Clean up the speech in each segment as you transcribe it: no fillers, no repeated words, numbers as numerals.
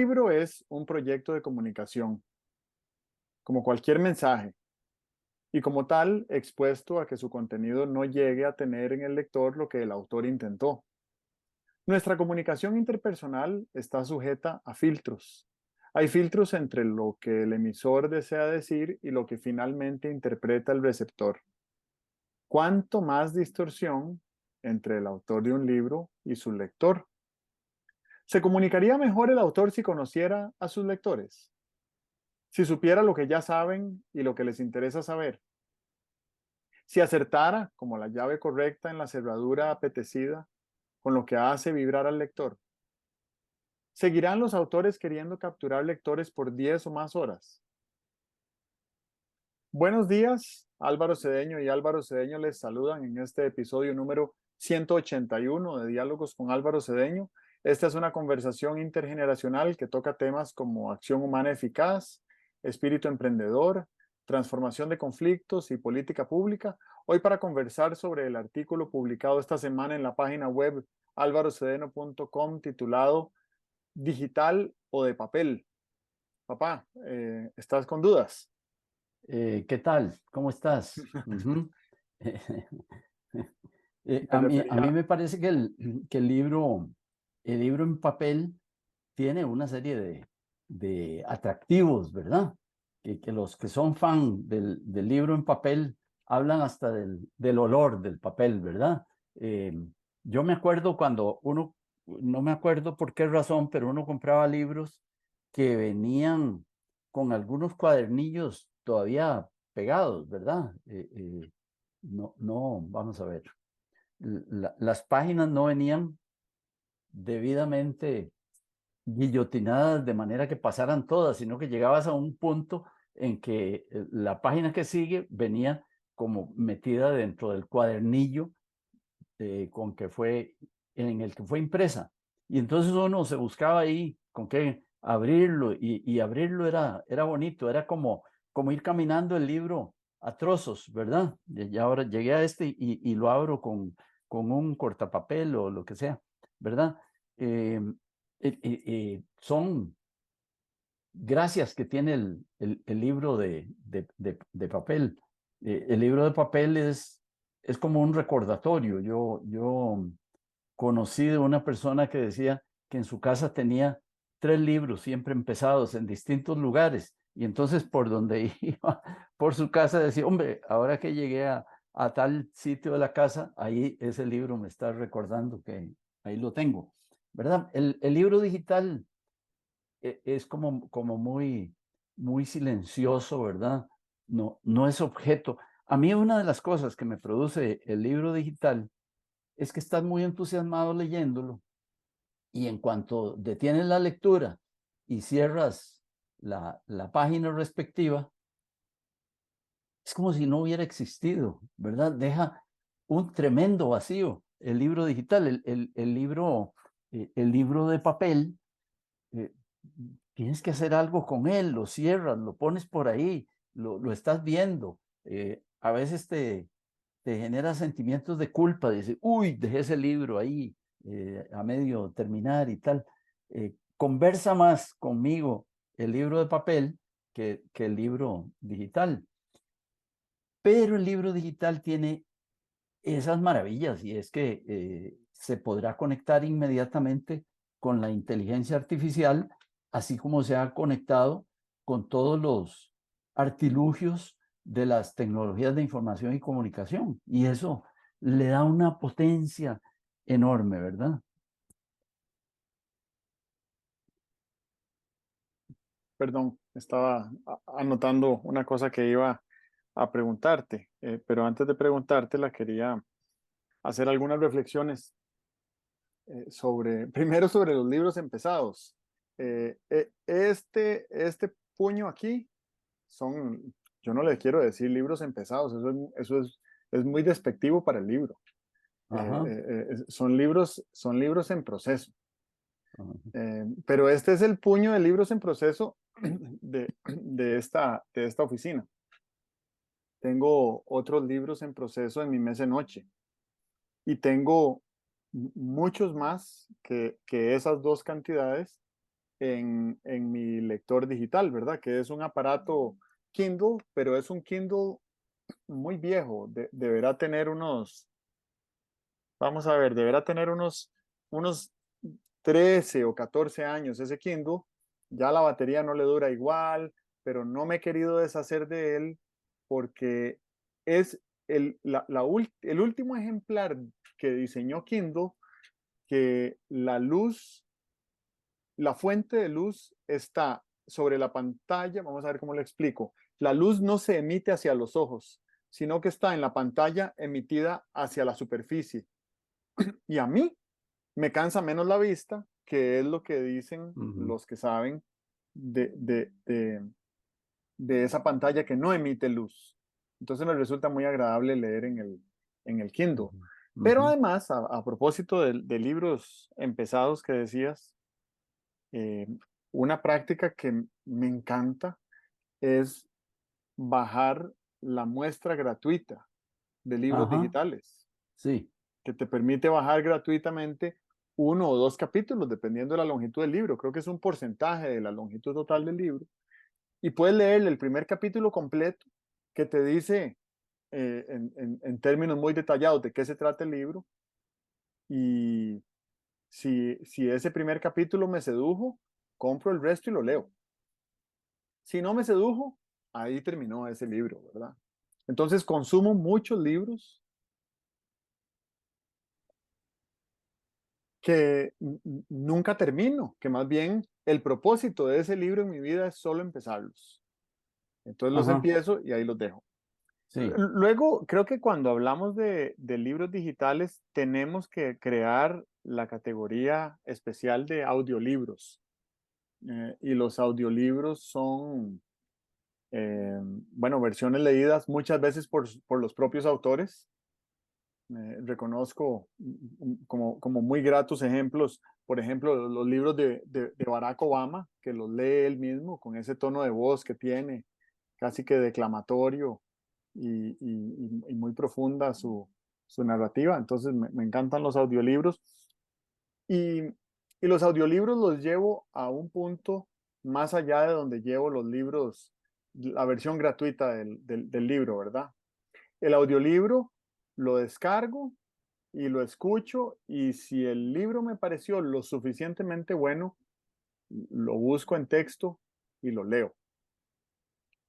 libro es un proyecto de comunicación, como cualquier mensaje, y como tal, expuesto a que su contenido no llegue a tener en el lector lo que el autor intentó. Nuestra comunicación interpersonal está sujeta a filtros. Hay filtros entre lo que el emisor desea decir y lo que finalmente interpreta el receptor. ¿Cuánto más distorsión entre el autor de un libro y su lector? ¿Se comunicaría mejor el autor si conociera a sus lectores? Si supiera lo que ya saben y lo que les interesa saber. Si acertara, como la llave correcta en la cerradura apetecida, con lo que hace vibrar al lector. ¿Seguirán los autores queriendo capturar lectores por 10 o más horas? Buenos días, Álvaro Cedeño y Álvaro Cedeño les saludan en este episodio número 181 de Diálogos con Álvaro Cedeño. Esta es una conversación intergeneracional que toca temas como acción humana eficaz, espíritu emprendedor, transformación de conflictos y política pública. Hoy para conversar sobre el artículo publicado esta semana en la página web alvarocedeno.com titulado ¿Digital o de papel? Papá, ¿estás con dudas? ¿Qué tal? ¿Cómo estás? Ujú. Me A mí refería, me parece que el libro en papel tiene una serie de atractivos, ¿verdad? Que los que son fan del libro en papel hablan hasta del olor del papel, ¿verdad? Eh, yo me acuerdo cuando uno, no me acuerdo por qué razón, pero uno compraba libros que venían con algunos cuadernillos todavía pegados, ¿verdad? No, vamos a ver. Las páginas no venían debidamente guillotinadas de manera que pasaran todas, sino que llegabas a un punto en que la página que sigue venía como metida dentro del cuadernillo con que fue, en el que fue impresa. Y entonces uno se buscaba ahí con qué abrirlo y abrirlo era bonito, era como ir caminando el libro a trozos, ¿verdad? Y ahora llegué a este y lo abro con un cortapapel o lo que sea, ¿verdad? Eh, Son gracias que tiene el libro de papel. El libro de papel es como un recordatorio. Yo conocí de una persona que decía que en su casa tenía 3 libros siempre empezados en distintos lugares. Y entonces por donde iba, por su casa, decía, hombre, ahora que llegué a tal sitio de la casa, ahí ese libro me está recordando que ahí lo tengo, ¿verdad? El libro digital es como muy silencioso, ¿verdad? No es objeto. A mí una de las cosas que me produce el libro digital es que estás muy entusiasmado leyéndolo y en cuanto detienes la lectura y cierras la página respectiva, es como si no hubiera existido, ¿verdad? Deja un tremendo vacío el libro digital, el libro de papel. eh, Tienes que hacer algo con él, lo cierras, lo pones por ahí, lo estás viendo. A veces te genera sentimientos de culpa, dice, uy, dejé ese libro ahí a medio terminar y tal. Conversa más conmigo el libro de papel que el libro digital. Pero el libro digital tiene esas maravillas y es que se podrá conectar inmediatamente con la inteligencia artificial, así como se ha conectado con todos los artilugios de las tecnologías de información y comunicación. Y eso le da una potencia enorme, ¿verdad? perdón, estaba anotando una cosa que iba a preguntarte, pero antes de preguntártela quería hacer algunas reflexiones primero sobre los libros empezados. Este puño aquí son, yo no le quiero decir libros empezados, es muy despectivo para el libro. Ajá, Son libros en proceso. ajá. Pero este es el puño de libros en proceso de esta oficina. Tengo otros libros en proceso en mi mesa de noche y tengo muchos más que esas dos cantidades en mi lector digital, ¿verdad? Que es un aparato Kindle, pero es un Kindle muy viejo. Deberá tener unos, vamos a ver, deberá tener unos 13 o 14 años ese Kindle. Ya la batería no le dura igual, pero no me he querido deshacer de él porque es el último ejemplar que diseñó Kindle, que la fuente de luz está sobre la pantalla. Vamos a ver cómo le explico. La luz no se emite hacia los ojos, sino que está en la pantalla emitida hacia la superficie. Y a mí me cansa menos la vista, que es lo que dicen Ujú, los que saben de, de, de, de esa pantalla que no emite luz. Entonces me resulta muy agradable leer en el Kindle. ujú, Pero ujú. además, a propósito de libros empezados que decías, eh, una práctica que me encanta es bajar la muestra gratuita de libros Ajá, digitales, sí, que te permite bajar gratuitamente uno o dos capítulos, dependiendo de la longitud del libro. Creo que es un porcentaje de la longitud total del libro. Y puedes leer el primer capítulo completo que te dice en términos muy detallados de qué se trata el libro. Y si ese primer capítulo me sedujo, compro el resto y lo leo. Si no me sedujo, ahí terminó ese libro, ¿verdad? Entonces consumo muchos libros que nunca termino, que más bien el propósito de ese libro en mi vida es solo empezarlos. Entonces los ajá, empiezo y ahí los dejo. sí, Luego, creo que cuando hablamos de libros digitales, tenemos que crear la categoría especial de audiolibros. Y los audiolibros son, bueno, versiones leídas muchas veces por los propios autores. Reconozco como muy gratos ejemplos, por ejemplo, los libros de Barack Obama, que los lee él mismo con ese tono de voz que tiene, casi que declamatorio y muy profunda su narrativa. Entonces me encantan los audiolibros y, y los audiolibros los llevo a un punto más allá de donde llevo los libros, la versión gratuita del libro, ¿verdad? El audiolibro lo descargo y lo escucho, y si el libro me pareció lo suficientemente bueno, lo busco en texto y lo leo.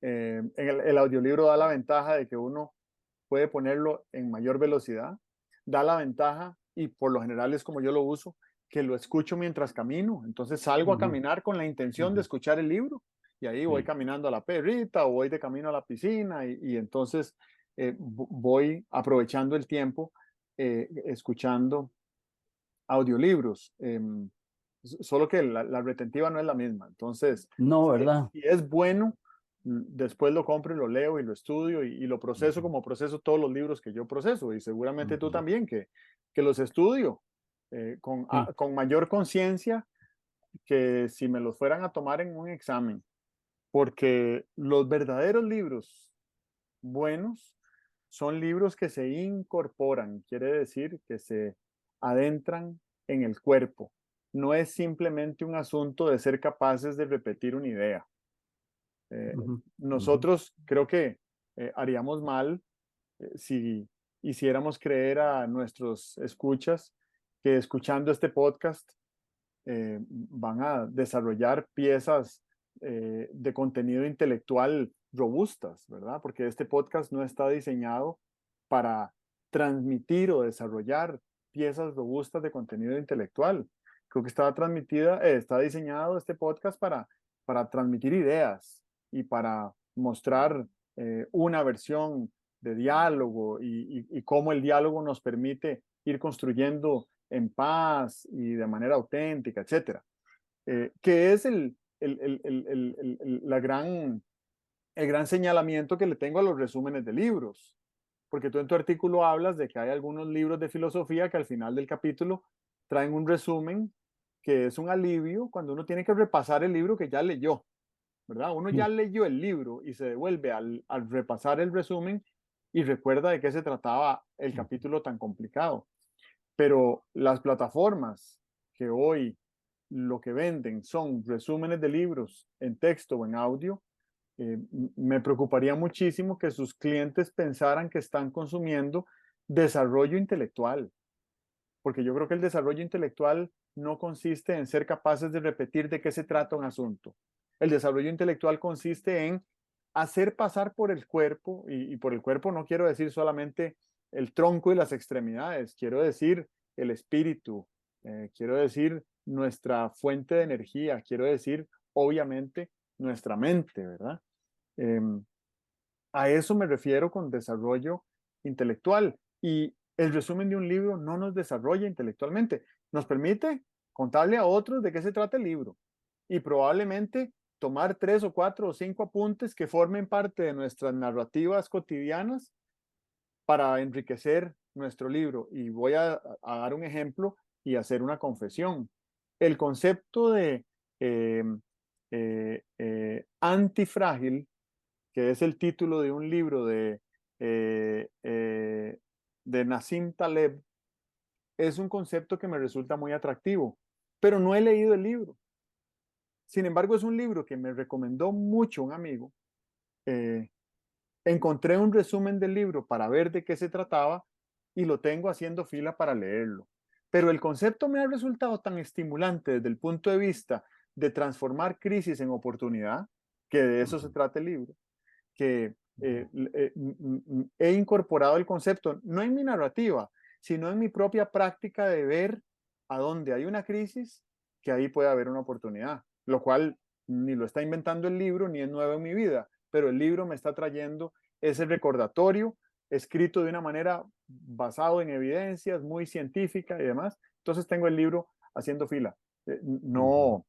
El audiolibro da la ventaja de que uno puede ponerlo en mayor velocidad, da la ventaja, y por lo general es como yo lo uso, que lo escucho mientras camino. Entonces salgo a ujú, caminar con la intención de ujú, escuchar el libro, y ahí voy sí, caminando a la perrita o voy de camino a la piscina, y entonces voy aprovechando el tiempo escuchando audiolibros. Solo que la retentiva no es la misma. Entonces, no, ¿verdad? si es bueno, después lo compro y lo leo y lo estudio y lo proceso Ujú, como proceso todos los libros que yo proceso, y seguramente tú ujú, también, que los estudio sí, con mayor conciencia que si me los fueran a tomar en un examen, porque los verdaderos libros buenos son libros que se incorporan, quiere decir que se adentran en el cuerpo. No es simplemente un asunto de ser capaces de repetir una idea. ujú, ujú, Nosotros creo que haríamos mal si hiciéramos creer a nuestros escuchas que escuchando este podcast van a desarrollar piezas de contenido intelectual robustas, ¿verdad? Porque este podcast no está diseñado para transmitir o desarrollar piezas robustas de contenido intelectual. Creo que está diseñado este podcast para transmitir ideas y para mostrar una versión de diálogo, y cómo el diálogo nos permite ir construyendo en paz y de manera auténtica, etcétera. Que es el gran señalamiento que le tengo a los resúmenes de libros. Porque tú en tu artículo hablas de que hay algunos libros de filosofía que al final del capítulo traen un resumen, que es un alivio cuando uno tiene que repasar el libro que ya leyó, ¿verdad? Uno ya sí, leyó el libro y se devuelve al repasar el resumen y recuerda de qué se trataba el ujú, capítulo tan complicado. Pero las plataformas que hoy lo que venden son resúmenes de libros en texto o en audio, me preocuparía muchísimo que sus clientes pensaran que están consumiendo desarrollo intelectual, porque yo creo que el desarrollo intelectual no consiste en ser capaces de repetir de qué se trata un asunto. El desarrollo intelectual consiste en hacer pasar por el cuerpo, y por el cuerpo no quiero decir solamente el tronco y las extremidades, quiero decir el espíritu, quiero decir nuestra fuente de energía, quiero decir, obviamente, nuestra mente, ¿verdad? Em, a eso me refiero con desarrollo intelectual. Y el resumen de un libro no nos desarrolla intelectualmente, nos permite contarle a otros de qué se trata el libro y probablemente tomar 3 o 4 o 5 apuntes que formen parte de nuestras narrativas cotidianas para enriquecer nuestro libro. Y voy a dar un ejemplo y hacer una confesión. El concepto de eh, antifrágil, que es el título de un libro de Nassim Taleb, es un concepto que me resulta muy atractivo, pero no he leído el libro. Sin embargo, es un libro que me recomendó mucho un amigo. Eh, Encontré un resumen del libro para ver de qué se trataba y lo tengo haciendo fila para leerlo. Pero el concepto me ha resultado tan estimulante desde el punto de vista de transformar crisis en oportunidad, que de eso se trata el libro, que he incorporado el concepto, no en mi narrativa, sino en mi propia práctica de ver a dónde hay una crisis, que ahí puede haber una oportunidad, lo cual ni lo está inventando el libro, ni es nuevo en mi vida, pero el libro me está trayendo ese recordatorio escrito de una manera basado en evidencias, muy científica y demás. Entonces tengo el libro haciendo fila. No,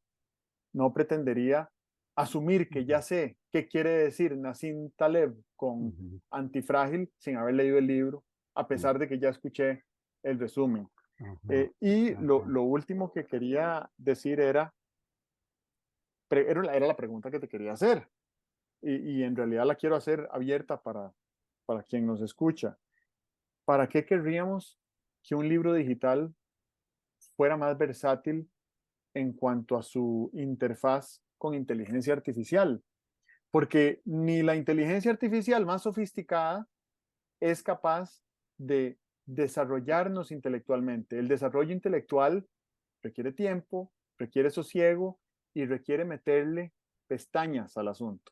no pretendería asumir que ya sé qué quiere decir Nassim Taleb con antifrágil sin haber leído el libro, a pesar de que ya escuché el resumen. Y lo último que quería decir era la pregunta que te quería hacer, y en realidad la quiero hacer abierta para quien nos escucha. ¿Para qué querríamos que un libro digital fuera más versátil en cuanto a su interfaz con inteligencia artificial? Porque ni la inteligencia artificial más sofisticada es capaz de desarrollarnos intelectualmente. El desarrollo intelectual requiere tiempo, requiere sosiego y requiere meterle pestañas al asunto,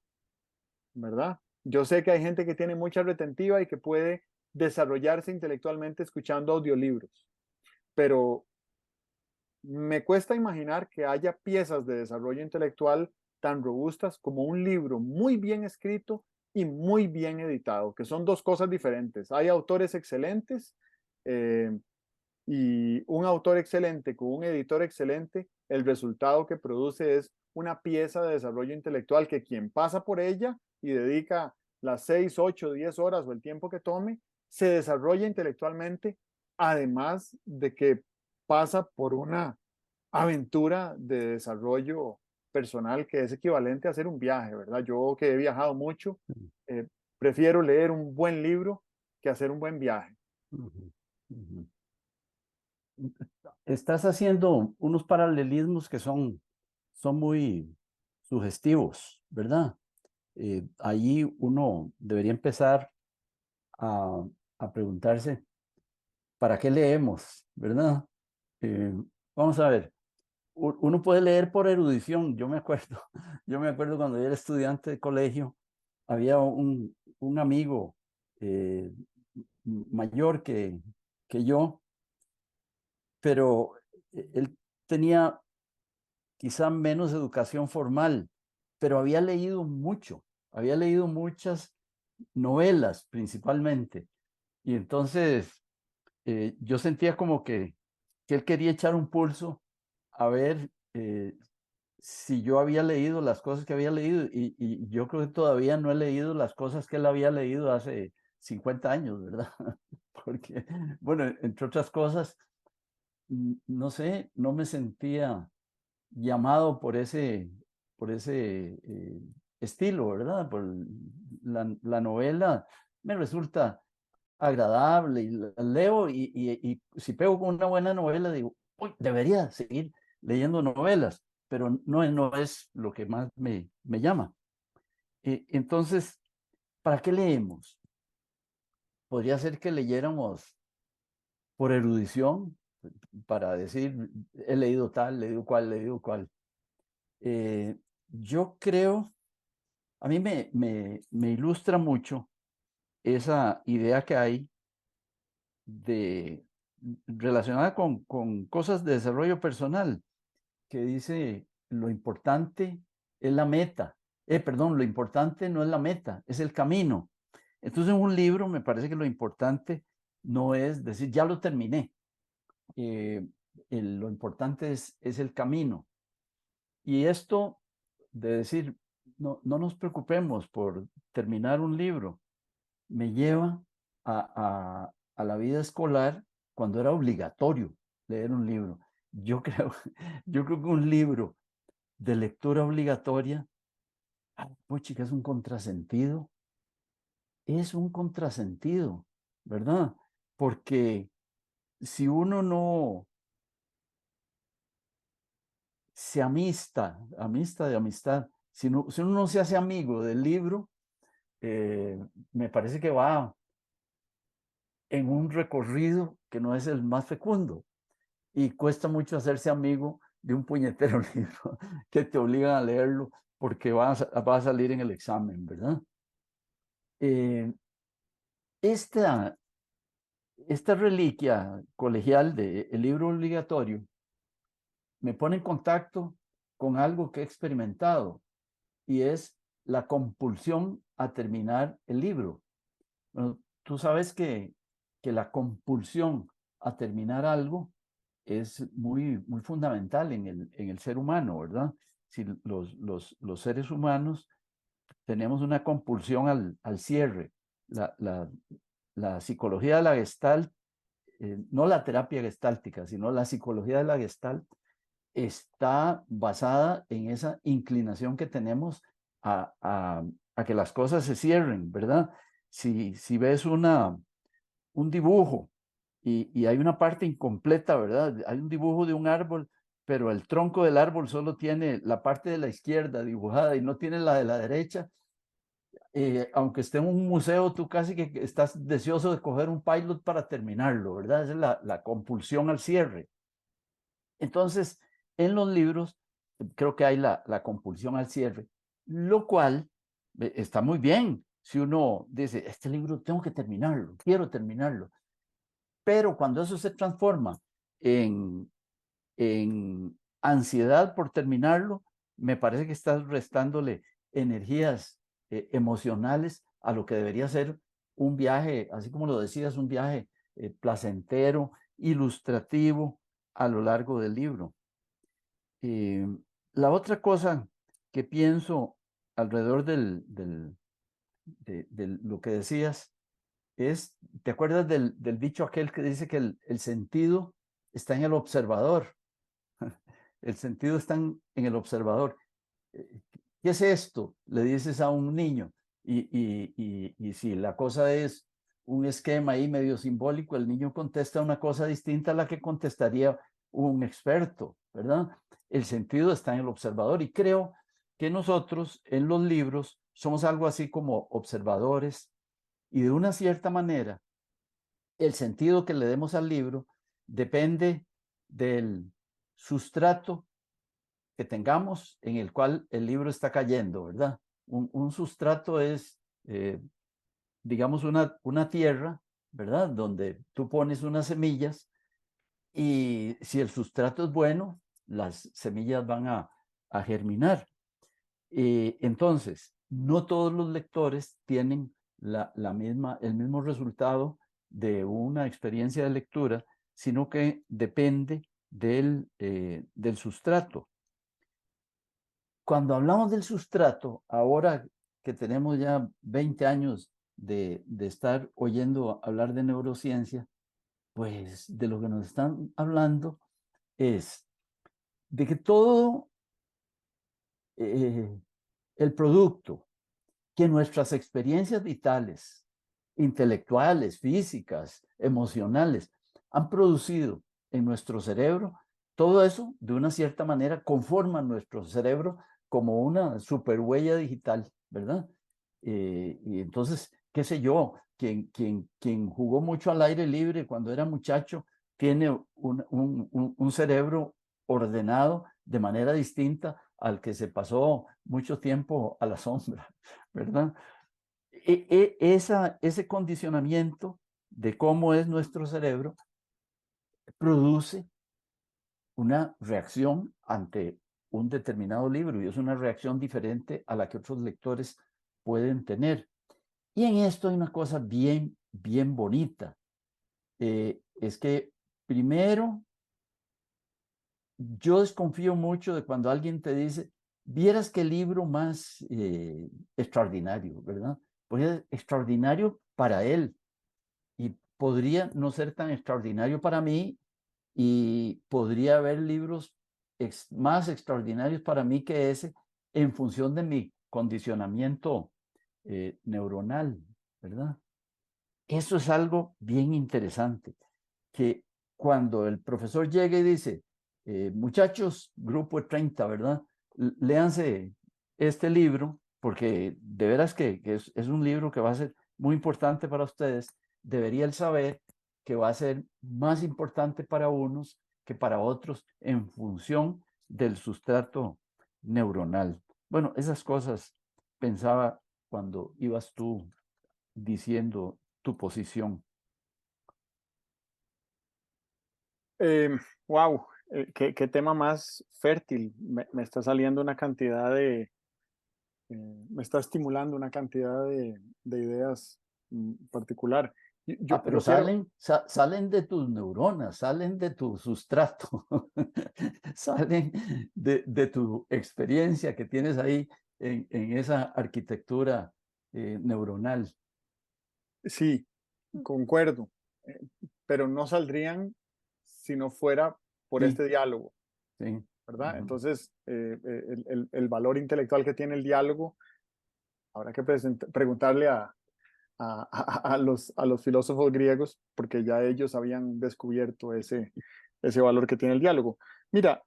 ¿verdad? Yo sé que hay gente que tiene mucha retentiva y que puede desarrollarse intelectualmente escuchando audiolibros, pero me cuesta imaginar que haya piezas de desarrollo intelectual tan robustas como un libro muy bien escrito y muy bien editado, que son dos cosas diferentes. Hay autores excelentes, eh, y un autor excelente con un editor excelente, el resultado que produce es una pieza de desarrollo intelectual que quien pasa por ella y dedica las 6, 8, 10 horas o el tiempo que tome, se desarrolla intelectualmente, además de que pasa por una aventura de desarrollo personal que es equivalente a hacer un viaje, ¿verdad? Yo que he viajado mucho, eh, prefiero leer un buen libro que hacer un buen viaje. Estás haciendo unos paralelismos que son muy sugestivos, ¿verdad? Allí uno debería empezar a, a preguntarse, ¿para qué leemos? ¿Verdad? Eh, Vamos a ver, uno puede leer por erudición. Yo me acuerdo, yo me acuerdo cuando yo era estudiante de colegio, había un amigo eh, mayor que yo, pero él tenía quizá menos educación formal, pero había leído muchas novelas principalmente. Y entonces yo sentía como que él quería echar un pulso a ver si yo había leído las cosas que había leído. Y yo creo que todavía no he leído las cosas que él había leído hace 50 años, ¿verdad? Porque, bueno, entre otras cosas, no sé, no me sentía llamado por ese estilo, ¿verdad? Por la novela me resulta agradable y la leo y si pego con una buena novela digo, uy, debería seguir leyendo novelas, pero no es lo que más me llama. Entonces, ¿para qué leemos? Podría ser que leyéramos por erudición, para decir, he leído tal, leído cual, leído cual. Yo creo, a mí me ilustra mucho esa idea que hay de relacionada con cosas de desarrollo personal, que dice lo importante es la meta. Perdón, lo importante no es la meta, es el camino. Entonces, en un libro me parece que lo importante no es decir, ya lo terminé. Lo importante es el camino. Y esto de decir, no nos preocupemos por terminar un libro, me lleva a la vida escolar cuando era obligatorio leer un libro. Yo creo, yo creo que un libro de lectura obligatoria, pues chica, es un contrasentido, ¿verdad? Porque si uno no se amista de amistad, si uno no se hace amigo del libro, me parece que va en un recorrido que no es el más fecundo y cuesta mucho hacerse amigo de un puñetero libro que te obligan a leerlo porque va a salir en el examen, ¿verdad? Eh, esta, esta reliquia colegial del libro obligatorio me pone en contacto con algo que he experimentado y es la compulsión a terminar el libro. Bueno, tú sabes que la compulsión a terminar algo es muy fundamental en el ser humano, ¿verdad? Si los seres humanos tenemos una compulsión al cierre. La, la, la psicología de la Gestalt, no la terapia gestáltica, sino la psicología de la Gestalt, está basada en esa inclinación que tenemos a que las cosas se cierren, ¿verdad? Si ves un dibujo y hay una parte incompleta, ¿verdad? Hay un dibujo de un árbol, pero el tronco del árbol solo tiene la parte de la izquierda dibujada y no tiene la de la derecha. Aunque esté en un museo, tú casi que estás deseoso de coger un pilot para terminarlo, ¿verdad? Esa es la compulsión al cierre. Entonces, en los libros creo que hay la compulsión al cierre, lo cual está muy bien. Si uno dice, este libro tengo que terminarlo, quiero terminarlo. Pero cuando eso se transforma en, en ansiedad por terminarlo, me parece que estás restándole energías emocionales a lo que debería ser un viaje, así como lo decías, un viaje placentero, ilustrativo a lo largo del libro. Eh, la otra cosa que pienso alrededor de lo que decías es, ¿te acuerdas del dicho aquel que dice que el sentido está en el observador? El sentido está en el observador. ¿Qué es esto? Le dices a un niño. Y si la cosa es un esquema ahí medio simbólico, el niño contesta una cosa distinta a la que contestaría un experto, ¿verdad? El sentido está en el observador y creo que nosotros en los libros somos algo así como observadores y de una cierta manera el sentido que le demos al libro depende del sustrato que tengamos en el cual el libro está cayendo, ¿verdad? Un sustrato es, digamos, una tierra, ¿verdad? Donde tú pones unas semillas y si el sustrato es bueno, las semillas van a germinar. Entonces, no todos los lectores tienen el mismo resultado de una experiencia de lectura, sino que depende del sustrato. Cuando hablamos del sustrato, ahora que tenemos ya 20 años de estar oyendo hablar de neurociencia, pues de lo que nos están hablando es de que todo el producto que nuestras experiencias vitales, intelectuales, físicas, emocionales, han producido en nuestro cerebro, todo eso, de una cierta manera, conforma nuestro cerebro como una superhuella digital, ¿verdad? Y entonces, qué sé yo, quien jugó mucho al aire libre cuando era muchacho, tiene un cerebro ordenado de manera distinta al que se pasó mucho tiempo a la sombra, ¿verdad? Ese condicionamiento de cómo es nuestro cerebro produce una reacción ante un determinado libro y es una reacción diferente a la que otros lectores pueden tener. Y en esto hay una cosa bien, bien bonita. Es que primero, yo desconfío mucho de cuando alguien te dice, vieras qué libro más extraordinario, ¿verdad? Pues es extraordinario para él y podría no ser tan extraordinario para mí y podría haber libros más extraordinarios para mí que ese en función de mi condicionamiento neuronal, ¿verdad? Eso es algo bien interesante, que cuando el profesor llega y dice, muchachos, grupo de 30, ¿verdad? Léanse este libro, porque de veras que es un libro que va a ser muy importante para ustedes, debería él saber que va a ser más importante para unos que para otros en función del sustrato neuronal. Bueno, esas cosas pensaba cuando ibas tú diciendo tu posición. Eh, wow, qué tema más fértil. Me está saliendo una cantidad me está estimulando una cantidad de ideas particular. Ah, pero Yo quiero, salen de tus neuronas, salen de tu sustrato, salen de tu experiencia que tienes ahí en esa arquitectura neuronal. sí, concuerdo, eh, pero no saldrían si no fuera por Sí, este diálogo, sí. ¿verdad? Ujú. Entonces, el valor intelectual que tiene el diálogo, habrá que preguntarle a los filósofos griegos, porque ya ellos habían descubierto ese valor que tiene el diálogo. Mira,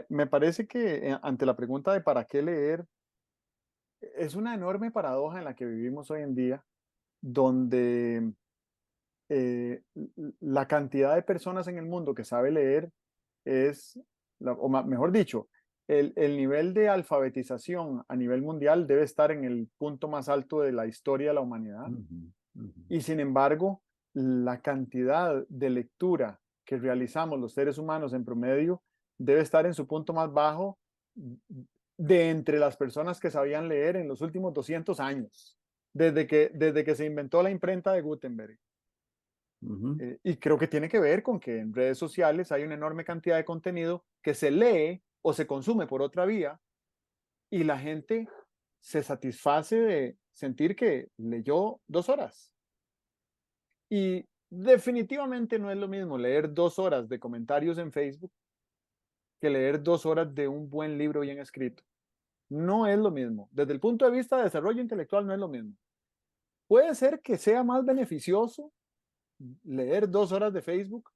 me parece que ante la pregunta de para qué leer, es una enorme paradoja en la que vivimos hoy en día, donde la cantidad de personas en el mundo que sabe leer es, mejor dicho, el nivel de alfabetización a nivel mundial debe estar en el punto más alto de la historia de la humanidad. Ujú, ujú, Y sin embargo, la cantidad de lectura que realizamos los seres humanos en promedio debe estar en su punto más bajo de entre las personas que sabían leer en los últimos 200 años, desde que se inventó la imprenta de Gutenberg. ujú. Y creo que tiene que ver con que en redes sociales hay una enorme cantidad de contenido que se lee o se consume por otra vía y la gente se satisface de sentir que leyó 2 horas. Y definitivamente no es lo mismo leer 2 horas de comentarios en Facebook que leer 2 horas de un buen libro bien escrito. No es lo mismo. Desde el punto de vista de desarrollo intelectual no es lo mismo. Puede ser que sea más beneficioso leer 2 horas de Facebook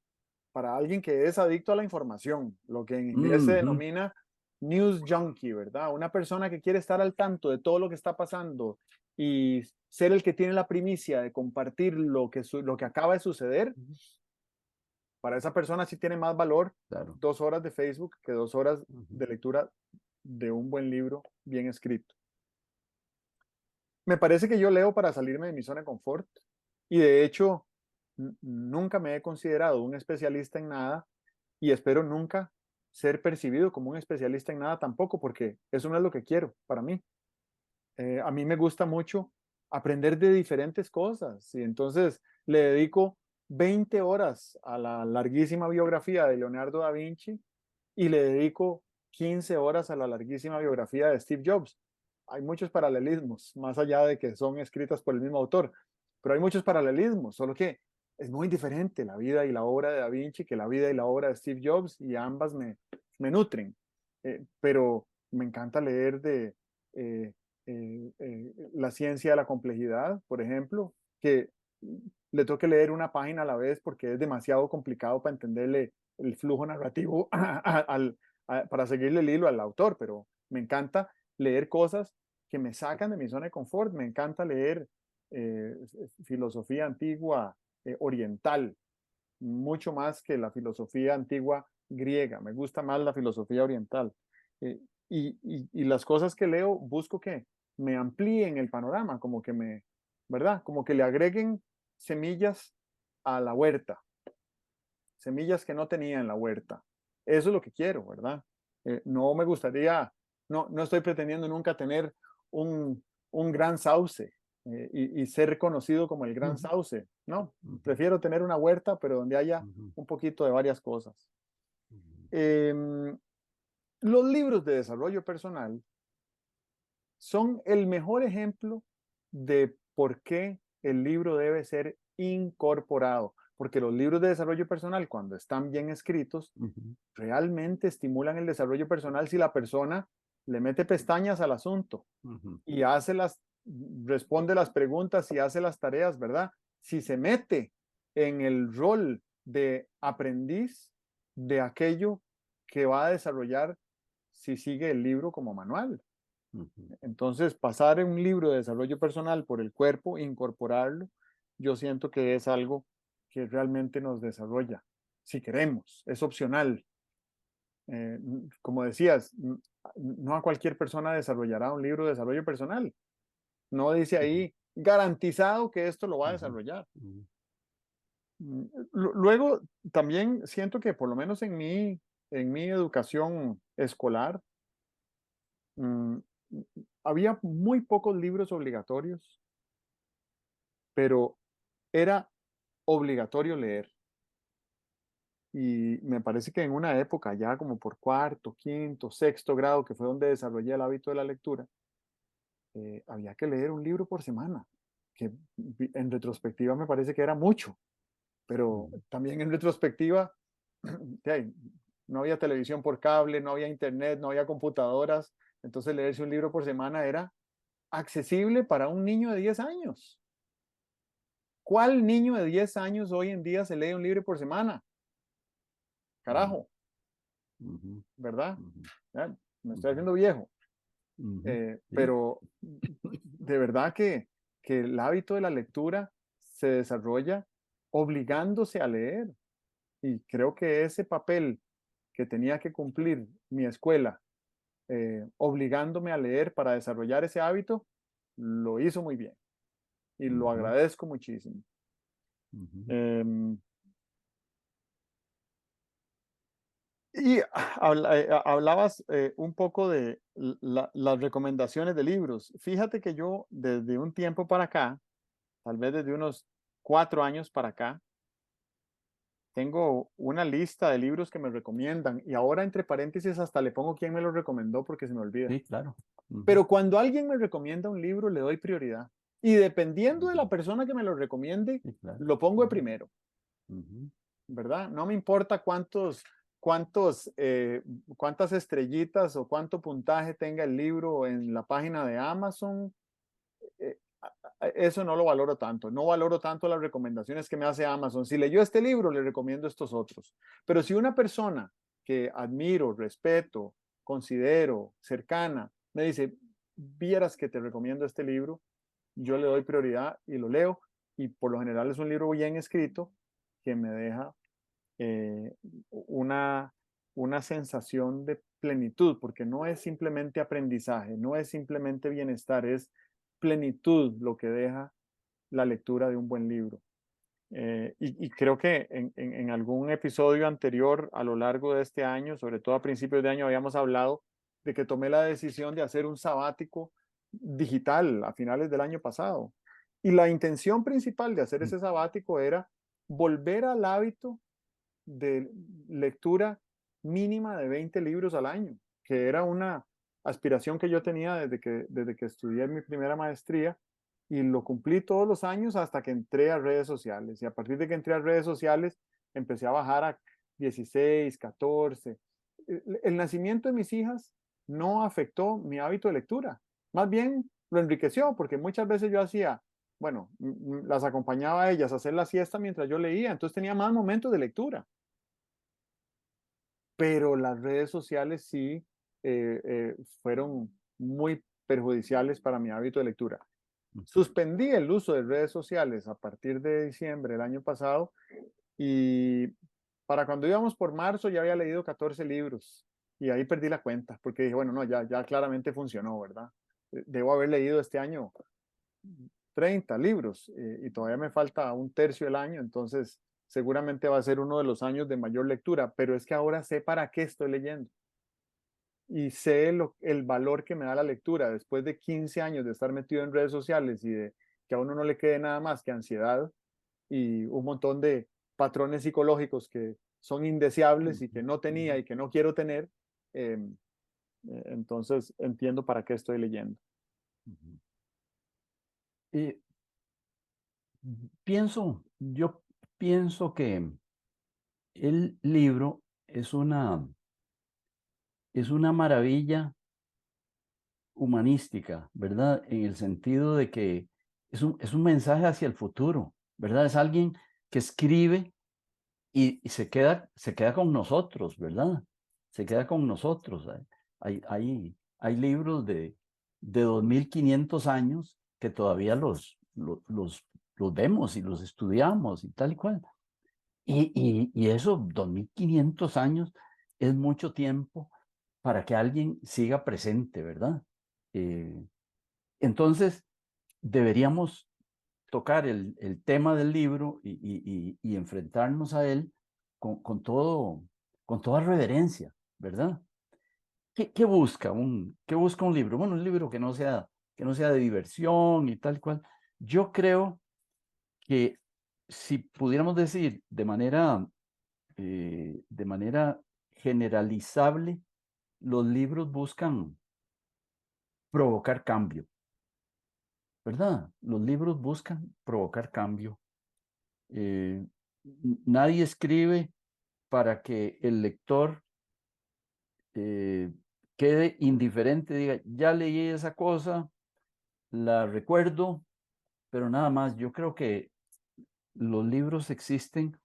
para alguien que es adicto a la información, lo que en inglés se Ujú, denomina news junkie, ¿verdad? Una persona que quiere estar al tanto de todo lo que está pasando y ser el que tiene la primicia de compartir lo que acaba de suceder. Para esa persona sí tiene más valor claro. 2 horas de Facebook que 2 horas Ujú. de lectura de un buen libro bien escrito. Me parece que yo leo para salirme de mi zona de confort y de hecho nunca me he considerado un especialista en nada y espero nunca ser percibido como un especialista en nada tampoco, porque eso no es lo que quiero para mí. A mí me gusta mucho aprender de diferentes cosas y entonces le dedico 20 horas a la larguísima biografía de Leonardo da Vinci y le dedico 15 horas a la larguísima biografía de Steve Jobs. Hay muchos paralelismos, más allá de que son escritas por el mismo autor, pero hay muchos paralelismos, solo que es muy diferente la vida y la obra de Da Vinci que la vida y la obra de Steve Jobs y ambas me nutren. Pero me encanta leer de la ciencia de la complejidad, por ejemplo, que le tengo que leer una página a la vez porque es demasiado complicado para entenderle el flujo narrativo para seguirle el hilo al autor, pero me encanta leer cosas que me sacan de mi zona de confort, me encanta leer eh, filosofía antigua oriental, mucho más que la filosofía antigua griega, me gusta más la filosofía oriental. Eh, y las cosas que leo busco que me amplíen el panorama, como que me, ¿verdad? Como que le agreguen semillas a la huerta, semillas que no tenía en la huerta. Eso es lo que quiero, ¿verdad? No me gustaría, no estoy pretendiendo nunca tener un gran sauce y ser reconocido como el gran Ujú, sauce. No, ujú, prefiero tener una huerta, pero donde haya ujú, un poquito de varias cosas. ujú, Em, los libros de desarrollo personal son el mejor ejemplo de por qué el libro debe ser incorporado, porque los libros de desarrollo personal, cuando están bien escritos, ujú, realmente estimulan el desarrollo personal si la persona le mete pestañas al asunto ujú, y responde las preguntas y hace las tareas, ¿verdad? Si se mete en el rol de aprendiz de aquello que va a desarrollar si sigue el libro como manual. ujú, Entonces, pasar un libro de desarrollo personal por el cuerpo, incorporarlo, yo siento que es algo que realmente nos desarrolla, si queremos, es opcional. Como decías, no a cualquier persona desarrollará un libro de desarrollo personal. No dice ujú, ahí garantizado que esto lo va a ujú, desarrollar. ujú, Luego, también siento que por lo menos en mi educación escolar, mm, había muy pocos libros obligatorios, pero era obligatorio leer. Y me parece que en una época, ya como por cuarto, quinto, sexto grado, que fue donde desarrollé el hábito de la lectura, había que leer un libro por semana, que en retrospectiva me parece que era mucho, pero ujú, también en retrospectiva, no había televisión por cable, no había internet, no había computadoras, entonces leerse un libro por semana era accesible para un niño de 10 años. ¿Cuál niño de 10 años hoy en día se lee un libro por semana? ujú, Carajo, ujú, ¿verdad? ujú, Ya, me estoy ujú, haciendo viejo, ujú. Sí. pero de verdad que el hábito de la lectura se desarrolla obligándose a leer. Y creo que ese papel que tenía que cumplir mi escuela, obligándome a leer para desarrollar ese hábito, lo hizo muy bien y lo Ujú, agradezco muchísimo. ujú. Em, Y hablabas un poco de las recomendaciones de libros. Fíjate que yo desde un tiempo para acá, tal vez desde unos 4 años para acá, tengo una lista de libros que me recomiendan y ahora entre paréntesis hasta le pongo quién me lo recomendó porque se me olvida. Sí, claro. Ujú, Pero cuando alguien me recomienda un libro, le doy prioridad. Y dependiendo de ujú. la persona que me lo recomiende, Sí, claro. lo pongo de Ujú, primero. ujú, ¿Verdad? No me importa cuántos, cuántas estrellitas o cuánto puntaje tenga el libro en la página de Amazon. Eso no lo valoro tanto. No valoro tanto las recomendaciones que me hace Amazon. Si leyó este libro, le recomiendo estos otros. Pero si una persona que admiro, respeto, considero cercana, me dice, vieras que te recomiendo este libro, yo le doy prioridad y lo leo. Y por lo general es un libro bien escrito que me deja eh, una, una sensación de plenitud, porque no es simplemente aprendizaje, no es simplemente bienestar, es plenitud lo que deja la lectura de un buen libro. Y creo que en algún episodio anterior a lo largo de este año, sobre todo a principios de año, habíamos hablado de que tomé la decisión de hacer un sabático digital a finales del año pasado. Y la intención principal de hacer ujú, ese sabático era volver al hábito de lectura mínima de 20 libros al año, que era una aspiración que yo tenía desde que estudié mi primera maestría y lo cumplí todos los años hasta que entré a redes sociales. Y a partir de que entré a redes sociales, empecé a bajar a 16, 14. El nacimiento de mis hijas no afectó mi hábito de lectura, más bien lo enriqueció, porque muchas veces yo hacía bueno, las acompañaba a ellas a hacer la siesta mientras yo leía, entonces tenía más momentos de lectura. Pero las redes sociales sí fueron muy perjudiciales para mi hábito de lectura. Suspendí el uso de redes sociales a partir de diciembre del año pasado y para cuando íbamos por marzo ya había leído 14 libros y ahí perdí la cuenta porque dije, bueno, no, ya claramente funcionó, ¿verdad? Debo haber leído este año 30 libros y todavía me falta un tercio del año, entonces seguramente va a ser uno de los años de mayor lectura, pero es que ahora sé para qué estoy leyendo y sé el valor que me da la lectura después de 15 años de estar metido en redes sociales y de que a uno no le quede nada más que ansiedad y un montón de patrones psicológicos que son indeseables y que no tenía y que no quiero tener, eh, entonces entiendo para qué estoy leyendo. Eh, yo pienso que el libro es una maravilla humanística, ¿verdad? En el sentido de que es un mensaje hacia el futuro, ¿verdad? Es alguien que escribe y se queda con nosotros, ¿verdad? Se queda con nosotros. Hay libros de 2500 años que todavía los vemos y los estudiamos y tal y cual. Y eso, 2500 años, es mucho tiempo para que alguien siga presente, ¿verdad? Eh, entonces, deberíamos tocar el tema del libro y enfrentarnos a él con toda reverencia, ¿verdad? ¿Qué busca un libro? Bueno, un libro que no sea de diversión y tal cual. Yo creo que si pudiéramos decir de manera generalizable, los libros buscan provocar cambio, ¿verdad? Los libros buscan provocar cambio. Eh, Nadie escribe para que el lector eh, quede indiferente, diga, ya leí esa cosa, la recuerdo, pero nada más. Yo creo que los libros existen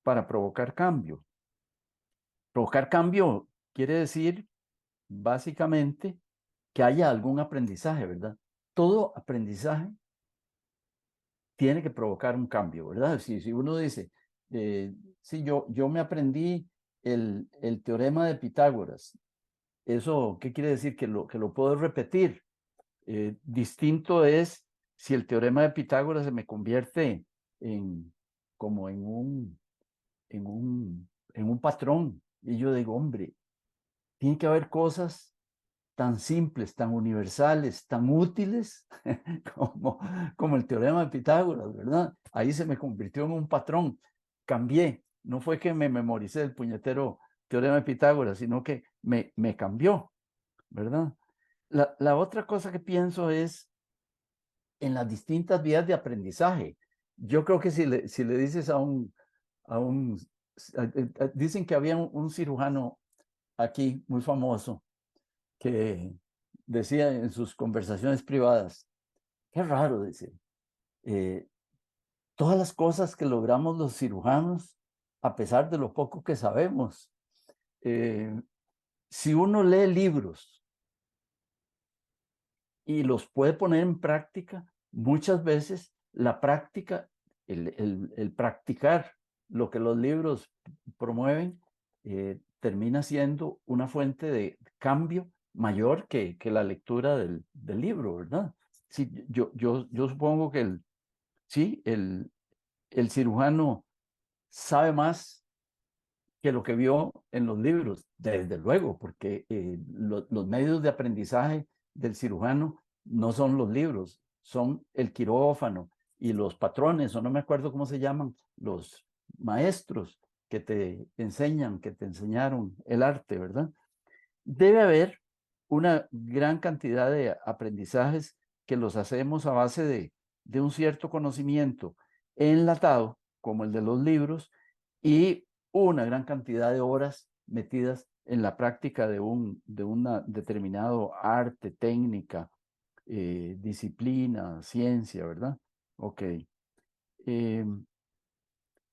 para provocar cambio. Provocar cambio quiere decir básicamente que haya algún aprendizaje, ¿verdad? Todo aprendizaje tiene que provocar un cambio, ¿verdad? Si uno dice, si yo me aprendí el teorema de Pitágoras, ¿eso qué quiere decir? Que lo puedo repetir. Distinto es si el teorema de Pitágoras se me convierte en, como en un patrón. Y yo digo, hombre, tiene que haber cosas tan simples, tan universales, tan útiles como, como el teorema de Pitágoras, ¿verdad? Ahí se me convirtió en un patrón. Cambié. No fue que me memoricé el puñetero teorema de Pitágoras, sino que me cambió, ¿verdad? La otra cosa que pienso es en las distintas vías de aprendizaje. Yo creo que si le dices a un, dicen que había un cirujano aquí muy famoso que decía en sus conversaciones privadas, qué raro, dice, eh, todas las cosas que logramos los cirujanos, a pesar de lo poco que sabemos, eh, si uno lee libros y los puede poner en práctica, muchas veces la práctica, el practicar lo que los libros promueven, termina siendo una fuente de cambio mayor que la lectura del libro, ¿verdad? Sí, yo supongo que sí, el cirujano sabe más que lo que vio en los libros, desde luego, porque los medios de aprendizaje del cirujano no son los libros, son el quirófano y los patrones, o no me acuerdo cómo se llaman, los maestros que te enseñan, que te enseñaron el arte, ¿verdad? Debe haber una gran cantidad de aprendizajes que los hacemos a base de un cierto conocimiento enlatado, como el de los libros, y una gran cantidad de horas metidas en la práctica de una determinado arte, técnica, disciplina, ciencia, ¿verdad? Ok. Eh,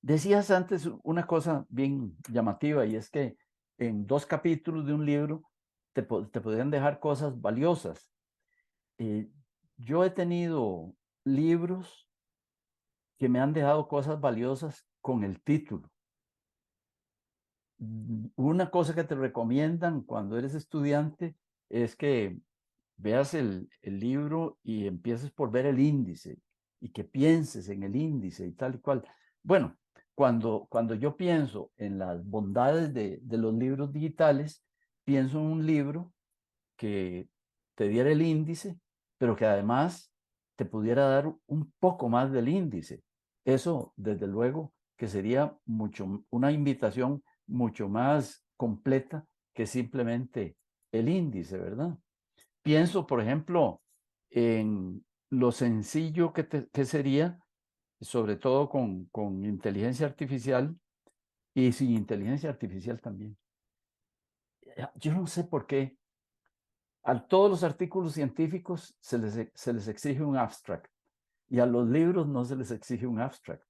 Decías antes una cosa bien llamativa y es que en 2 capítulos de un libro te podrían dejar cosas valiosas. Eh, yo he tenido libros que me han dejado cosas valiosas con el título. Una cosa que te recomiendan cuando eres estudiante es que veas el libro y empieces por ver el índice y que pienses en el índice y tal y cual. Bueno, cuando yo pienso en las bondades de los libros digitales, pienso en un libro que te diera el índice, pero que además te pudiera dar un poco más del índice. Eso, desde luego, que sería una invitación mucho más completa que simplemente el índice, ¿verdad? Pienso, por ejemplo, en lo sencillo que sería, sobre todo con inteligencia artificial y sin inteligencia artificial también. Yo no sé por qué a todos los artículos científicos se les exige un abstract y a los libros no se les exige un abstract.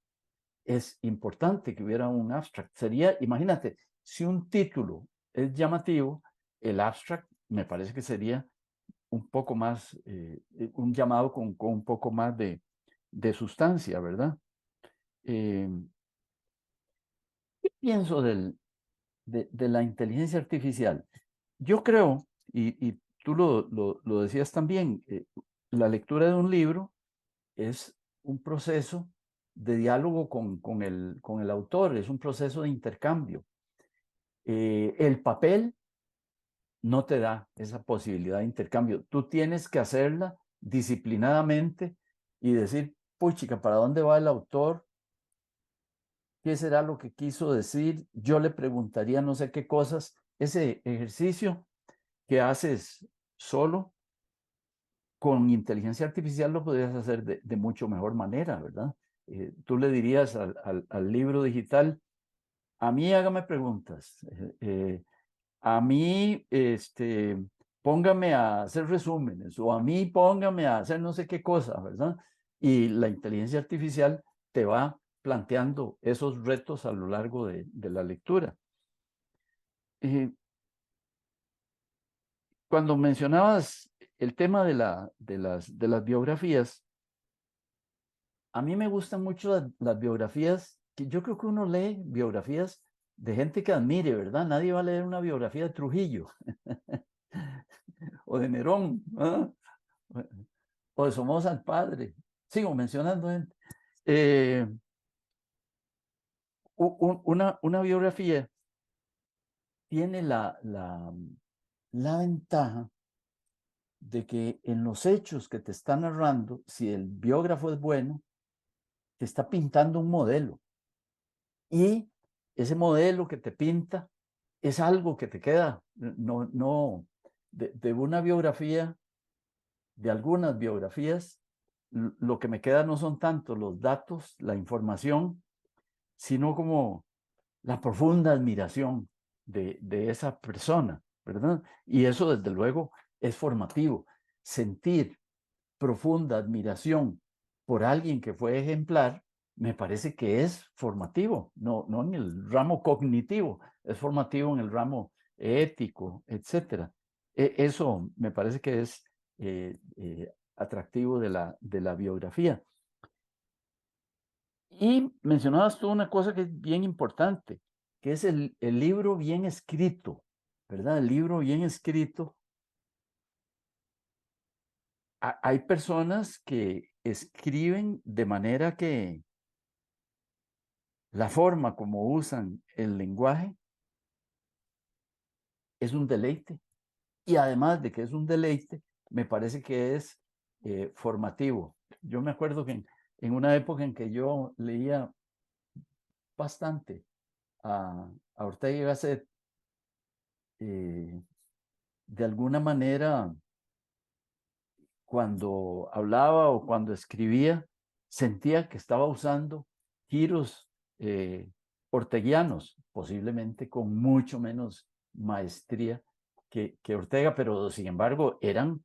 Es importante que hubiera un abstract. Sería, imagínate, si un título es llamativo, el abstract me parece que sería un poco más, un llamado con un poco más de sustancia, ¿verdad? Eh, ¿Qué pienso de la inteligencia artificial? Yo creo, y tú lo decías también, la lectura de un libro es un proceso de diálogo con el autor, es un proceso de intercambio. El papel no te da esa posibilidad de intercambio. Tú tienes que hacerla disciplinadamente y decir, puchica, ¿para dónde va el autor? ¿Qué será lo que quiso decir? Yo le preguntaría no sé qué cosas. Ese ejercicio que haces solo con inteligencia artificial lo podrías hacer de mucho mejor manera, ¿verdad? Tú le dirías al libro digital, a mí hágame preguntas, a mí póngame a hacer resúmenes o a mí póngame a hacer no sé qué cosa, ¿verdad? Y la inteligencia artificial te va planteando esos retos a lo largo de la lectura. Eh, Cuando mencionabas el tema de las biografías, a mí me gustan mucho las biografías, que yo creo que uno lee biografías de gente que admire, ¿verdad? Nadie va a leer una biografía de Trujillo o de Nerón, ¿ah? O de Somoza al Padre. Sigo mencionando gente. Eh, una biografía tiene la ventaja de que en los hechos que te está narrando, si el biógrafo es bueno, te está pintando un modelo. Y ese modelo que te pinta es algo que te queda, de una biografía, de algunas biografías, lo que me queda no son tanto los datos, la información, sino como la profunda admiración de esa persona, ¿verdad? Y eso desde luego es formativo. Sentir profunda admiración por alguien que fue ejemplar, me parece que es formativo, no en el ramo cognitivo, es formativo en el ramo ético, etcétera. Eso me parece que es atractivo de la biografía. Y mencionabas tú una cosa que es bien importante, que es el libro bien escrito, ¿verdad? El libro bien escrito. Hay personas que escriben de manera que la forma como usan el lenguaje es un deleite. Y además de que es un deleite, me parece que es formativo. Yo me acuerdo que en una época en que yo leía bastante a Ortega y Gasset, eh, de alguna manera, cuando hablaba o cuando escribía, sentía que estaba usando giros eh, orteguianos, posiblemente con mucho menos maestría que Ortega, pero sin embargo eran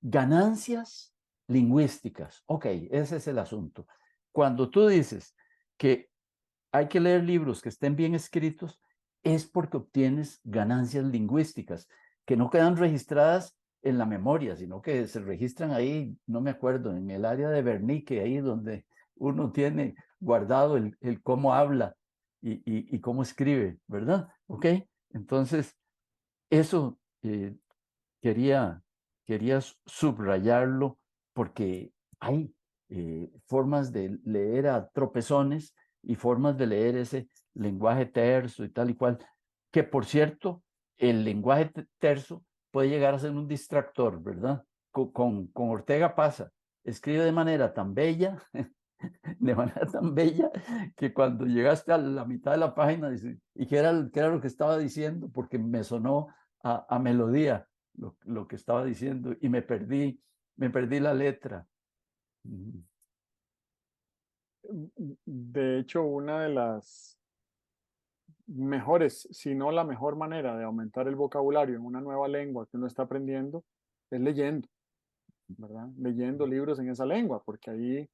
ganancias lingüísticas. Ok, ese es el asunto. Cuando tú dices que hay que leer libros que estén bien escritos, es porque obtienes ganancias lingüísticas que no quedan registradas en la memoria, sino que se registran ahí, no me acuerdo, en el área de Wernicke, ahí donde uno tiene guardado el cómo habla y cómo escribe, ¿verdad? Ok, entonces eso quería, quería subrayarlo porque hay formas de leer a tropezones y formas de leer ese lenguaje terso y tal y cual, que por cierto, el lenguaje terso puede llegar a ser un distractor, ¿verdad? Con Ortega pasa, escribe de manera tan bella, de manera tan bella, que cuando llegaste a la mitad de la página, dice, ¿y qué era lo que estaba diciendo? Porque me sonó a melodía lo que estaba diciendo y me perdí la letra. De hecho, una de las mejores, si no la mejor manera de aumentar el vocabulario en una nueva lengua que uno está aprendiendo es leyendo, ¿verdad? Leyendo libros en esa lengua, porque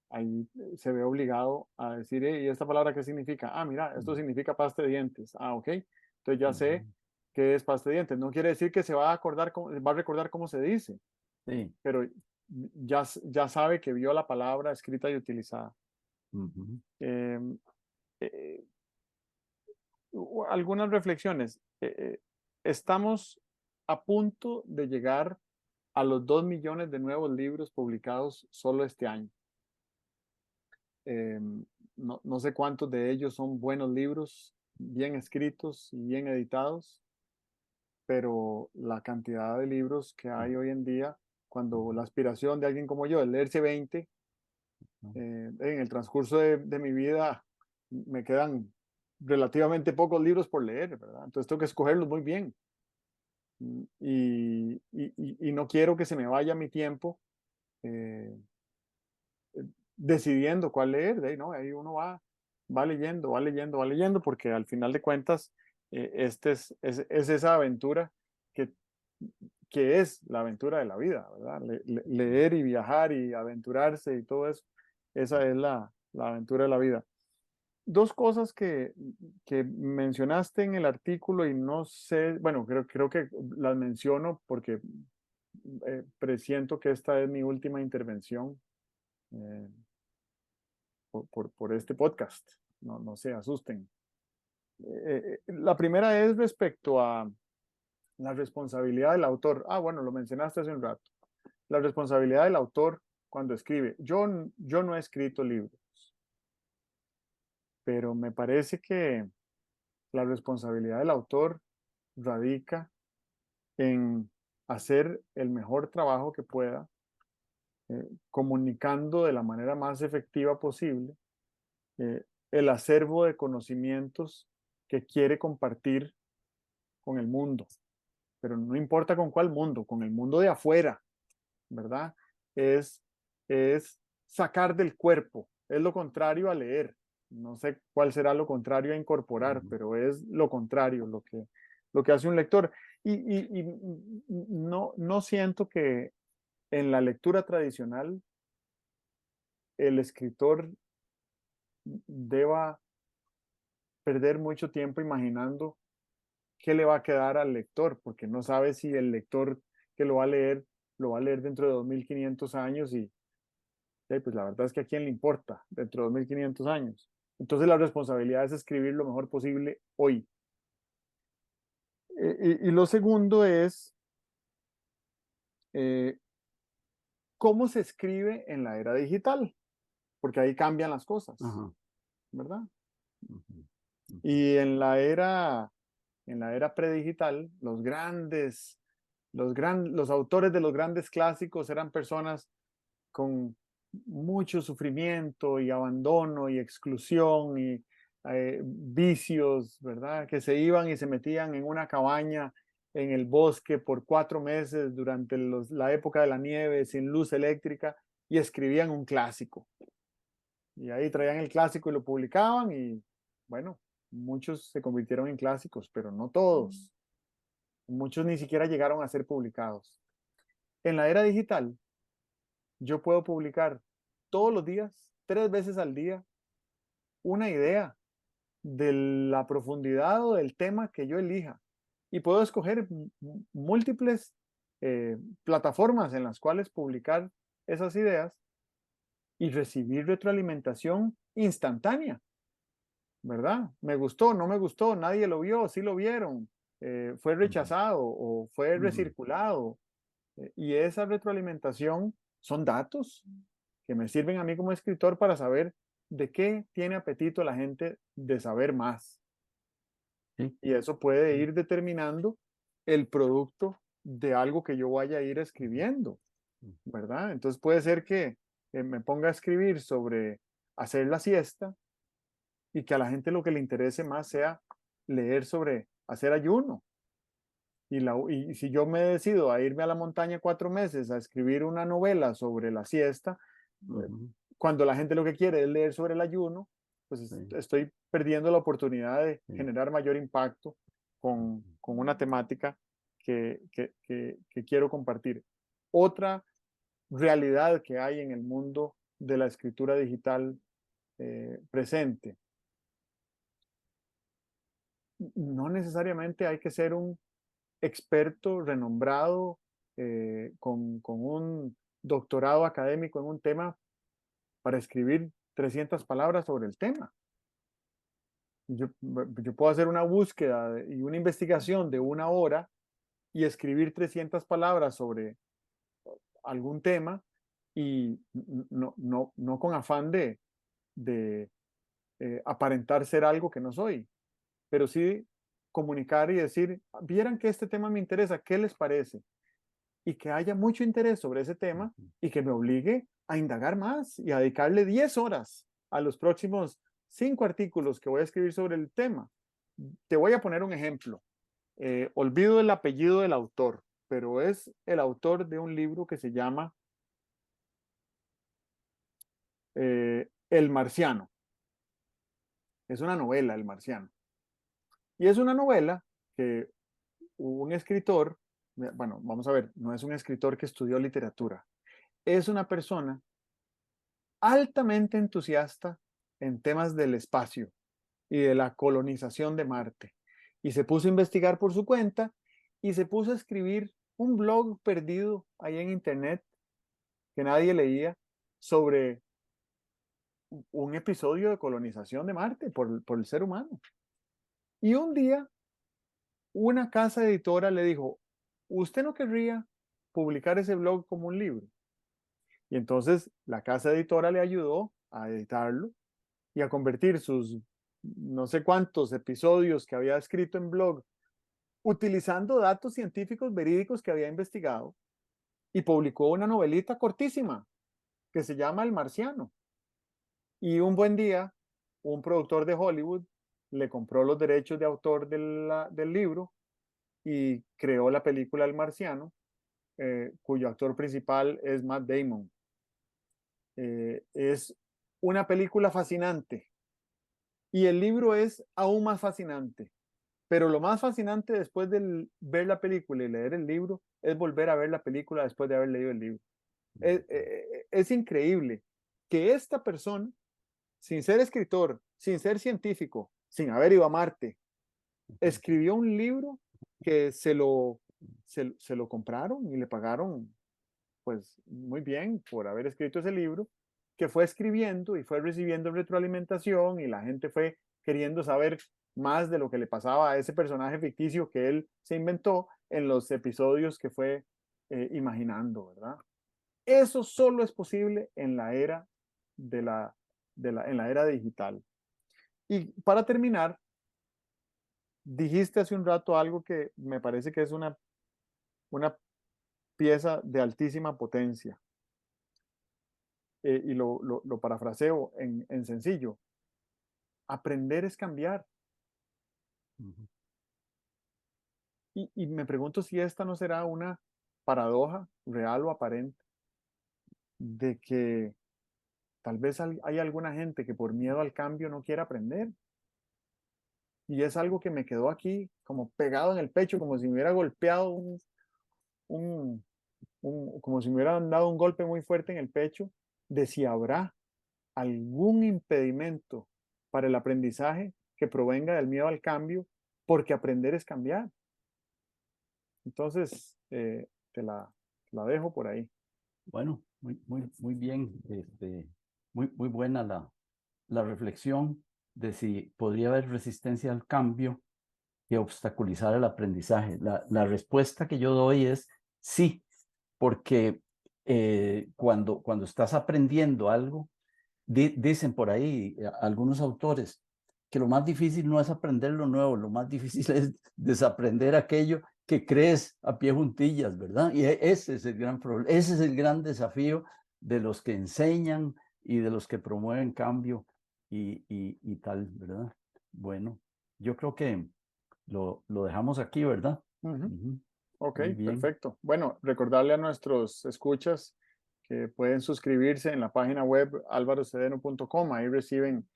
ahí se ve obligado a decir, ¿y esta palabra qué significa? Ah, mira, esto significa pasta de dientes. Ah, ok. Entonces ya sé qué es pasta de dientes. No quiere decir que se va a acordar, va a recordar cómo se dice, Sí. pero ya sabe que vio la palabra escrita y utilizada. Eh, eh, Algunas reflexiones. Estamos a punto de llegar a los 2 millones de nuevos libros publicados solo este año. Eh, no sé cuántos de ellos son buenos libros, bien escritos y bien editados, pero la cantidad de libros que hay hoy en día, cuando la aspiración de alguien como yo es leerse 20, en el transcurso de mi vida me quedan relativamente pocos libros por leer, ¿verdad? Entonces tengo que escogerlos muy bien. Y no quiero que se me vaya mi tiempo eh, decidiendo cuál leer. De ahí, ¿no? Ahí uno va leyendo, va leyendo, va leyendo, porque al final de cuentas, es esa aventura que, que es la aventura de la vida, ¿verdad? Leer y viajar y aventurarse y todo eso, esa es la aventura de la vida. Dos cosas que mencionaste en el artículo y no sé, bueno, creo que las menciono porque presiento que esta es mi última intervención eh, por este podcast. No se asusten. La primera es respecto a la responsabilidad del autor. Ah, bueno, lo mencionaste hace un rato. La responsabilidad del autor cuando escribe. Yo no he escrito libros, pero me parece que la responsabilidad del autor radica en hacer el mejor trabajo que pueda, comunicando de la manera más efectiva posible el acervo de conocimientos que quiere compartir con el mundo. Pero no importa con cuál mundo, con el mundo de afuera, ¿verdad? Es, es sacar del cuerpo, es lo contrario a leer. No sé cuál será lo contrario a incorporar, pero es lo contrario, lo que hace un lector. Y no siento que en la lectura tradicional el escritor deba perder mucho tiempo imaginando qué le va a quedar al lector, porque no sabe si el lector que lo va a leer dentro de 2500 años y pues la verdad es que a quién le importa dentro de 2500 años. Entonces la responsabilidad es escribir lo mejor posible hoy. Y lo segundo es eh, cómo se escribe en la era digital, porque ahí cambian las cosas, Ajá. ¿verdad? Ujú. Ujú. Y en la era predigital, los autores de los grandes clásicos eran personas con mucho sufrimiento y abandono y exclusión y vicios, ¿verdad? Que se iban y se metían en una cabaña en el bosque por 4 meses durante la época de la nieve, sin luz eléctrica, y escribían un clásico. Y ahí traían el clásico y lo publicaban y, bueno, muchos se convirtieron en clásicos, pero no todos. Muchos ni siquiera llegaron a ser publicados. En la era digital, yo puedo publicar todos los días, 3 veces al día, una idea de la profundidad o del tema que yo elija. Y puedo escoger múltiples plataformas en las cuales publicar esas ideas y recibir retroalimentación instantánea, ¿verdad? Me gustó, no me gustó, nadie lo vio, sí lo vieron, fue Ujú, rechazado o fue ujú, recirculado. Y esa retroalimentación son datos que me sirven a mí como escritor para saber de qué tiene apetito la gente de saber más. sí, Y eso puede sí, ir determinando el producto de algo que yo vaya a ir ujú, escribiendo, ujú, ¿verdad? Entonces puede ser que me ponga a escribir sobre hacer la siesta y que a la gente lo que le interese más sea leer sobre hacer ayuno. Y si yo me decido a irme a la montaña 4 meses a escribir una novela sobre la siesta, eh, ujú, cuando la gente lo que quiere es leer sobre el ayuno, pues sí, estoy perdiendo la oportunidad de sí, generar mayor impacto ujú, con una temática que quiero compartir. Otra realidad que hay en el mundo de la escritura digital presente. No necesariamente hay que ser un experto renombrado con un doctorado académico en un tema para escribir 300 palabras sobre el tema. Yo puedo hacer una búsqueda y una investigación de 1 hora y escribir 300 palabras sobre algún tema y no con afán de aparentar ser algo que no soy, pero sí comunicar y decir, vieran que este tema me interesa, ¿qué les parece? Y que haya mucho interés sobre ese tema ujú. y que me obligue a indagar más y a dedicarle 10 horas a los próximos 5 artículos que voy a escribir sobre el tema. Te voy a poner un ejemplo. Olvido el apellido del autor, pero es el autor de un libro que se llama El Marciano. Es una novela, El Marciano. Y es una novela que un escritor, bueno, vamos a ver, no es un escritor que estudió literatura, es una persona altamente entusiasta en temas del espacio y de la colonización de Marte. Y se puso a investigar por su cuenta y se puso a escribir un blog perdido ahí en internet que nadie leía sobre un episodio de colonización de Marte por el ser humano. Y un día una casa editora le dijo, ¿usted no querría publicar ese blog como un libro? Y entonces la casa editora le ayudó a editarlo y a convertir sus no sé cuántos episodios que había escrito en blog utilizando datos científicos verídicos que había investigado y publicó una novelita cortísima que se llama El Marciano. Y un buen día, un productor de Hollywood le compró los derechos de autor del libro y creó la película El Marciano, cuyo actor principal es Matt Damon. Es una película fascinante y el libro es aún más fascinante. Pero lo más fascinante después de ver la película y leer el libro es volver a ver la película después de haber leído el libro. Es increíble que esta persona, sin ser escritor, sin ser científico, sin haber ido a Marte, escribió un libro que se lo compraron y le pagaron pues muy bien por haber escrito ese libro, que fue escribiendo y fue recibiendo retroalimentación y la gente fue queriendo saber más de lo que le pasaba a ese personaje ficticio que él se inventó en los episodios que fue imaginando, ¿verdad? Eso solo es posible en la era de en la era digital. Y para terminar, dijiste hace un rato algo que me parece que es una pieza de altísima potencia y lo parafraseo en sencillo. Aprender es cambiar. Ujú, Y me pregunto si esta no será una paradoja real o aparente de que tal vez hay alguna gente que por miedo al cambio no quiere aprender. Y es algo que me quedó aquí como pegado en el pecho, como si me hubiera golpeado un, como si me hubieran dado un golpe muy fuerte en el pecho de si habrá algún impedimento para el aprendizaje que provenga del miedo al cambio, porque aprender es cambiar. Entonces, te la dejo por ahí. Bueno, muy bien. Muy buena la reflexión de si podría haber resistencia al cambio que obstaculizar el aprendizaje. La respuesta que yo doy es sí, porque cuando estás aprendiendo algo, dicen por ahí algunos autores que lo más difícil no es aprender lo nuevo, lo más difícil es desaprender aquello que crees a pie juntillas, ¿verdad? Y ese es el gran problema, ese es el gran desafío de los que enseñan y de los que promueven cambio y tal, ¿verdad? Bueno, yo creo que lo dejamos aquí, ¿verdad? Ujú. Ujú. Ok, Muy bien. perfecto. Bueno, recordarle a nuestros escuchas que pueden suscribirse en la página web alvarocedeno.com. Ahí reciben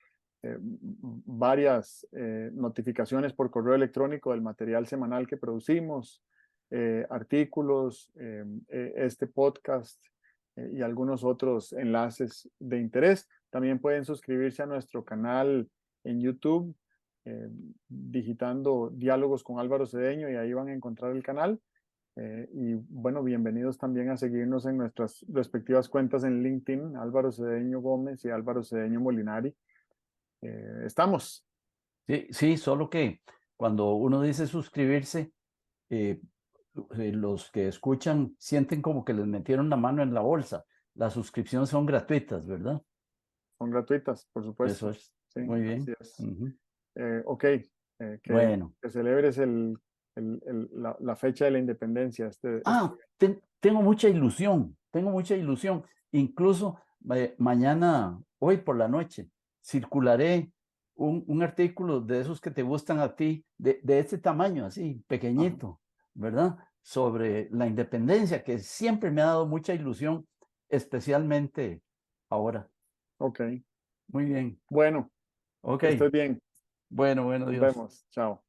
varias notificaciones por correo electrónico del material semanal que producimos, artículos, este podcast y algunos otros enlaces de interés. También pueden suscribirse a nuestro canal en YouTube, digitando Diálogos con Álvaro Cedeño, y ahí van a encontrar el canal. Y bueno, bienvenidos también a seguirnos en nuestras respectivas cuentas en LinkedIn, Álvaro Cedeño Gómez y Álvaro Cedeño Molinari. Estamos. Sí, sí, solo que cuando uno dice suscribirse, eh, los que escuchan sienten como que les metieron la mano en la bolsa. Las suscripciones son gratuitas, ¿verdad? Son gratuitas, por Eso supuesto. es. Sí, Muy así bien. es. Ujú. Ok, Bueno. que celebres la fecha de la independencia. Ah, tengo mucha ilusión, tengo mucha ilusión. Incluso mañana, hoy por la noche, circularé un artículo de esos que te gustan a ti, de este tamaño, así, Ajá, pequeñito, ¿verdad? Sobre la independencia, que siempre me ha dado mucha ilusión, especialmente ahora. ok. Muy bien. Bueno, Ok. que estés bien. Bueno, Nos Dios. vemos. Chao.